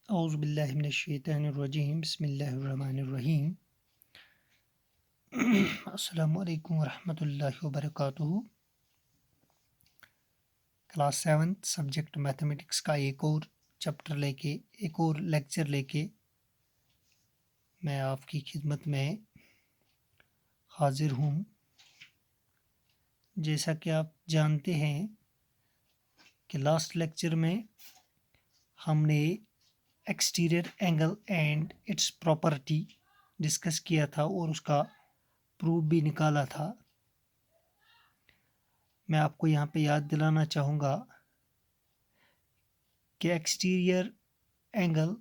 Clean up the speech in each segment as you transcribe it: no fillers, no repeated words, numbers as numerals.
औज़ुबिल्लाहि मिनश्शैतानिर्रजीम बिस्मिल्लाहिर्रहमानिर्रहीम अस्सलामु अलैकुम वरहमतुल्लाहि वबरकातुहू। क्लास 7 सब्जेक्ट मैथमेटिक्स का एक और चैप्टर लेके एक और लेक्चर लेके मैं आपकी खिदमत में हाजिर हूँ। जैसा कि आप जानते हैं कि लास्ट लेक्चर में हमने exterior angle and it's property discuss किया था और उसका प्रूफ भी निकाला था। मैं आपको यहाँ पे याद दिलाना चाहूँगा कि exterior angle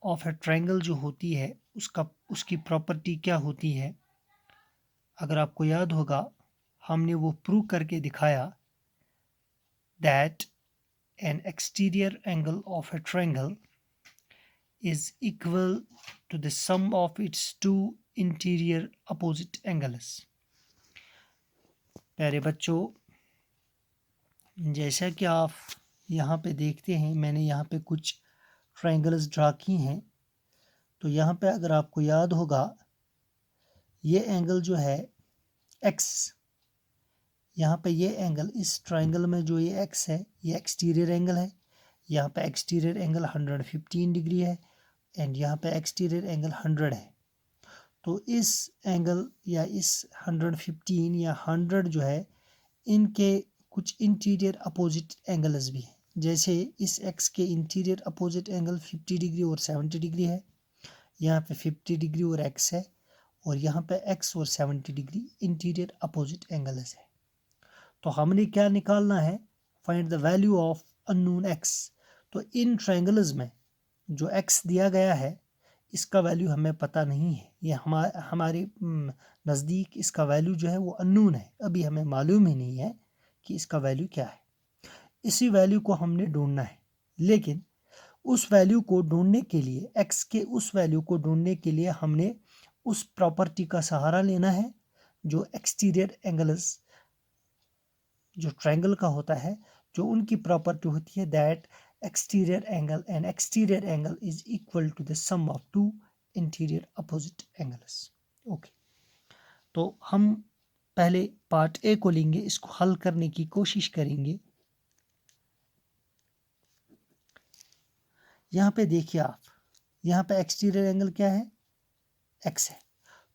of A triangle जो होती है उसकी प्रॉपर्टी क्या होती है। अगर आपको याद होगा हमने वो प्रूव करके दिखाया that an exterior angle of A triangle is equal to the sum of its two interior opposite angles। प्यारे बच्चों, जैसा कि आप यहाँ पे देखते हैं मैंने यहाँ पे कुछ ट्रायंगल्स ड्रा की हैं। तो यहाँ पे अगर आपको याद होगा ये एंगल जो है x, यहाँ पे ये एंगल इस ट्रायंगल में जो ये x है ये एक्सटीरियर एंगल है। यहाँ पे एक्सटीरियर एंगल 115 डिग्री है एंड यहाँ पे एक्सटीरियर एंगल 100 है। तो इस एंगल या इस 115 या 100 जो है इनके कुछ इंटीरियर अपोजिट एंगल्स भी हैं। जैसे इस x के इंटीरियर अपोजिट एंगल 50 डिग्री और 70 डिग्री है, यहाँ पे 50 डिग्री और x है और यहाँ पे x और 70 डिग्री इंटीरियर अपोजिट एंगल्स है। तो हमने क्या निकालना है, find the value of unknown x। तो इन ट्रायंगल्स में जो x दिया गया है इसका वैल्यू हमें पता नहीं है। ये हमारे नज़दीक इसका वैल्यू जो है वो अननोन है, अभी हमें मालूम ही नहीं है कि इसका वैल्यू क्या है। इसी वैल्यू को हमने ढूंढना है, लेकिन उस वैल्यू को ढूंढने के लिए x के उस वैल्यू को ढूंढने के लिए हमने उस प्रॉपर्टी का सहारा लेना है जो एक्सटीरियर एंगल्स जो ट्रायंगल का होता है, जो उनकी प्रॉपर्टी होती है that exterior angle is equal to the sum of two interior opposite angles। Okay, तो हम पहले पार्ट ए को लेंगे, इसको हल करने की कोशिश करेंगे। यहाँ पे देखिए आप, यहाँ पे एक्सटीरियर एंगल क्या है, x है।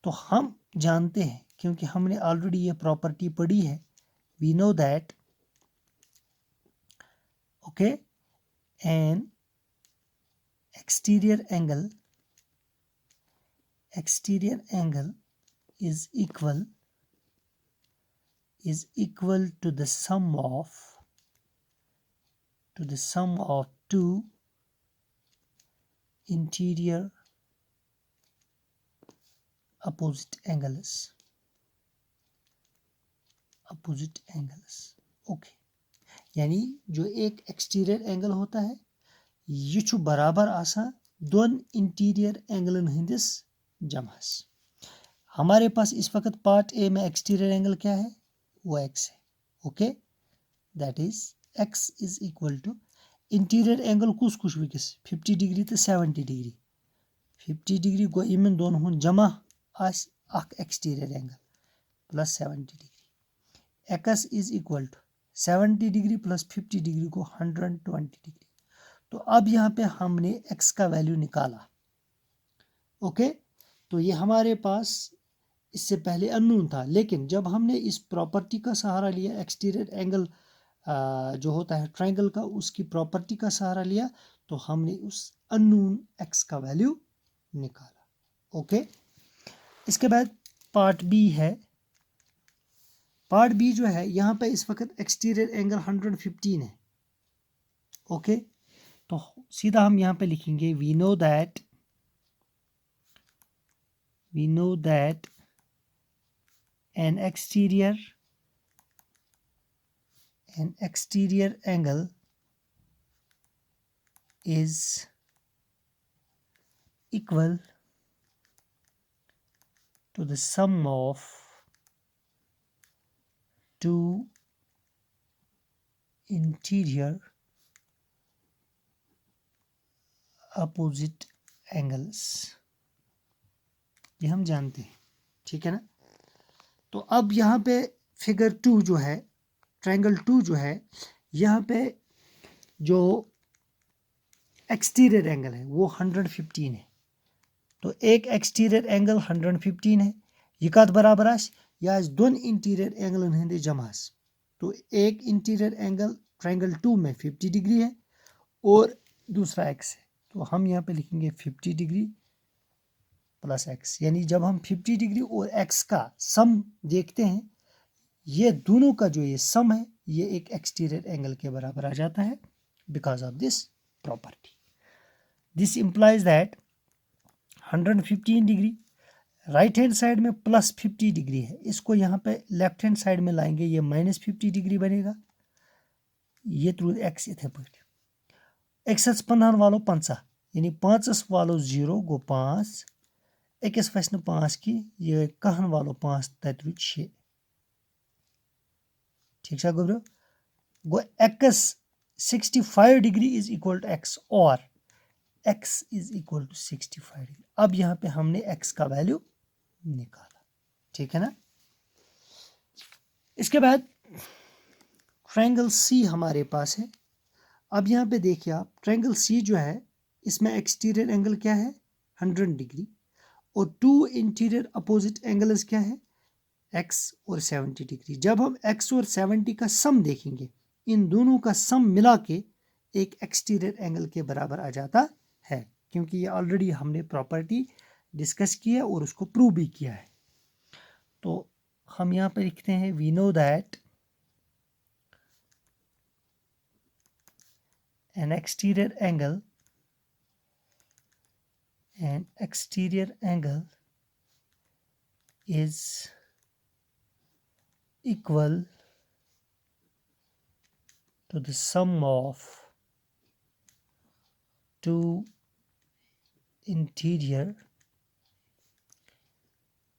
तो हम जानते हैं क्योंकि हमने ऑलरेडी ये प्रॉपर्टी पढ़ी है, we know that okay an exterior angle is equal to the sum of two interior opposite angles। Okay, यानी जो एक एक्सटीरियर एंगल होता है ये छु बराबर आसान दोन इंटीरियर एंगलन हंदिस जमहस। हमारे पास इस वक्त पार्ट ए में एक्सटीरियर एंगल क्या है, वो x है। Okay, that is x is equal to interior angle कुस कुछ विकस 50 डिग्री तो 70 डिग्री। 50 डिग्री गो इन दोन हूँ जमा आस exterior angle plus 70 degree. x is equal to 70 degree plus 50 degree को 120 डिग्री। तो अब यहाँ पे हमने x का वैल्यू निकाला। ओके, तो ये हमारे पास इससे पहले अननोन था, लेकिन जब हमने इस प्रॉपर्टी का सहारा लिया, एक्सटीरियर एंगल जो होता है ट्रायंगल का उसकी प्रॉपर्टी का सहारा लिया, तो हमने उस अननोन x का वैल्यू निकाला। ओके, इसके बाद पार्ट बी है। पार्ट बी जो है यहाँ पे इस वक्त एक्सटीरियर एंगल 115 है। ओके, तो सीधा हम यहाँ पे लिखेंगे we know that an exterior angle is equal to the sum of two interior opposite angles, ये हम जानते हैं, ठीक है ना। तो अब यहाँ पे फिगर 2 जो है, ट्रायंगल 2 जो है, यहाँ पे जो एक्सटीरियर एंगल है वो 115 है। तो एक एक्सटीरियर एंगल 115 है, यह कत बराबर आस, यह आस दोन इंटीरियर एंगलन हंदे जमास। तो एक इंटीरियर एंगल ट्रायंगल 2 में 50 डिग्री है और दूसरा x है, तो हम यहाँ पे लिखेंगे 50 डिग्री प्लस x, यानी जब हम 50 डिग्री और x का सम देखते हैं, ये दोनों का जो ये सम है ये एक एक्सटीरियर एंगल के बराबर आ जाता है because of this property. This implies that 115 degree right hand side में प्लस 50 डिग्री है, इसको यहाँ पे लेफ्ट हैंड साइड में लाएंगे, ये माइनस 50 डिग्री बनेगा, ये थ्रू एक्स इथे पे एक्स 15 वालों 5 यानी 5 वालों 0 गो 5, एक्स फस 5 की ये कहन वालों 5 तत 6, ठीक है गोब्रो। गो X 65 degree is equal to X और x is equal to 65 degree. अब यहाँ पे हमने x का वैल्यू निकाला, ठीक है ना। इसके बाद ट्रायंगल C हमारे पास है। अब यहाँ पे देखिए आप, ट्रायंगल C जो है इसमें एक्सटीरियर एंगल क्या है 100 डिग्री और 2 इंटीरियर अपोजिट एंगल्स क्या है x और 70 डिग्री। जब हम x और 70 का सम देखेंगे, इन दोनों का सम मिला के एक एक्सटीरियर एंगल के बराबर आ जाता है, क्योंकि ये ऑलरेडी हमने प्रॉपर्टी डिस्कस की है और उसको प्रूव भी किया है। तो हम यहाँ पर लिखते हैं we know that an exterior angle is equal to the sum of two interior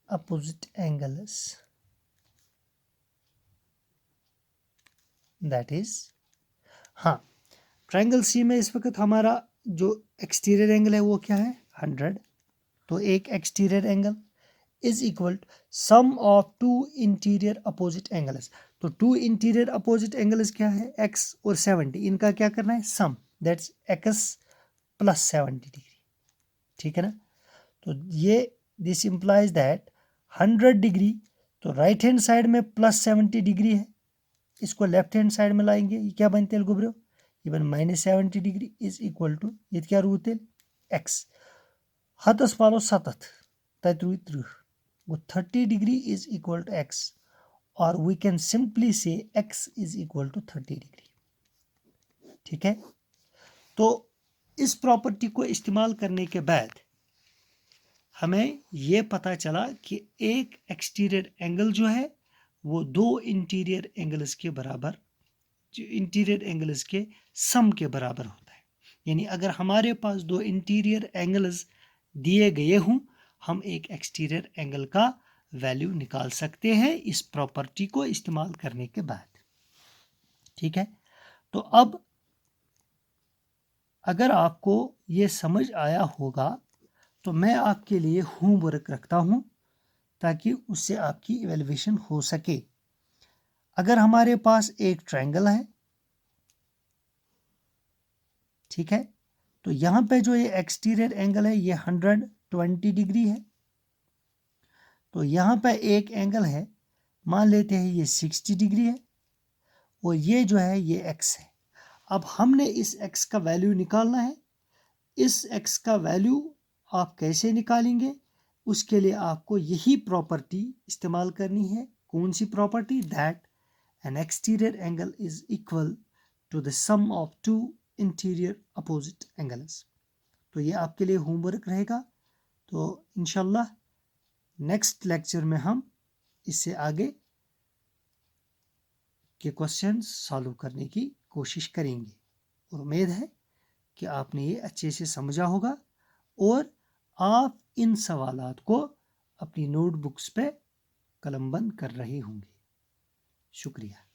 opposite angles, that is, हाँ ट्रायंगल सी में इस वक्त हमारा जो एक्सटीरियर एंगल है वो क्या है 100, तो एक exterior angle is equal some of 2 interior opposite angles. तो 2 इंटीरियर अपोजिट एंगल्स क्या है x और 70, इनका क्या करना है सम, दैट्स x प्लस 70 डिग्री, ठीक है ना। तो ये दिस इंप्लाइज दैट 100 डिग्री, तो राइट हैंड साइड में प्लस 70 डिग्री है, इसको लेफ्ट हैंड साइड में लाएंगे, ये क्या बनते हैं गुब्रो, ये बन -70 डिग्री इज इक्वल टू ये क्या रूत x 7 वालों 7 तत 30 वो 30 degree is equal to x, और we can simply say x is equal to 30 degree, ठीक है। तो इस प्रॉपर्टी को इस्तेमाल करने के बाद हमें ये पता चला कि एक एक्सटीरियर एंगल जो है वो 2 इंटीरियर एंगल्स के बराबर, इंटीरियर एंगल्स के सम के बराबर होता है। यानी अगर हमारे पास 2 इंटीरियर एंगल्स दिए गए हों, हम एक एक्सटीरियर एंगल का वैल्यू निकाल सकते हैं इस प्रॉपर्टी को इस्तेमाल करने के बाद, ठीक है। तो अब अगर आपको ये समझ आया होगा तो मैं आपके लिए होमवर्क रखता हूं ताकि उससे आपकी इवैल्यूएशन हो सके। अगर हमारे पास एक ट्रायंगल है, ठीक है, तो यहाँ पे जो ये एक्सटीरियर एंगल है ये 120 डिग्री है, तो यहाँ पे एक एंगल है, मान लेते हैं ये 60 डिग्री है और ये जो है ये x है। अब हमने इस x का वैल्यू निकालना है। इस x का वैल्यू आप कैसे निकालेंगे, उसके लिए आपको यही प्रॉपर्टी इस्तेमाल करनी है। कौन सी property, that an exterior angle is equal to the sum of 2 interior opposite angles. तो ये आपके लिए होमवर्क रहेगा। तो इंशाल्लाह नेक्स्ट लेक्चर में हम इससे आगे के क्वेश्चन सॉल्व करने की कोशिश करेंगे और उम्मीद है कि आपने ये अच्छे से समझा होगा और आप इन सवालात को अपनी नोटबुक्स पे कलमबंद कर रहे होंगे। शुक्रिया।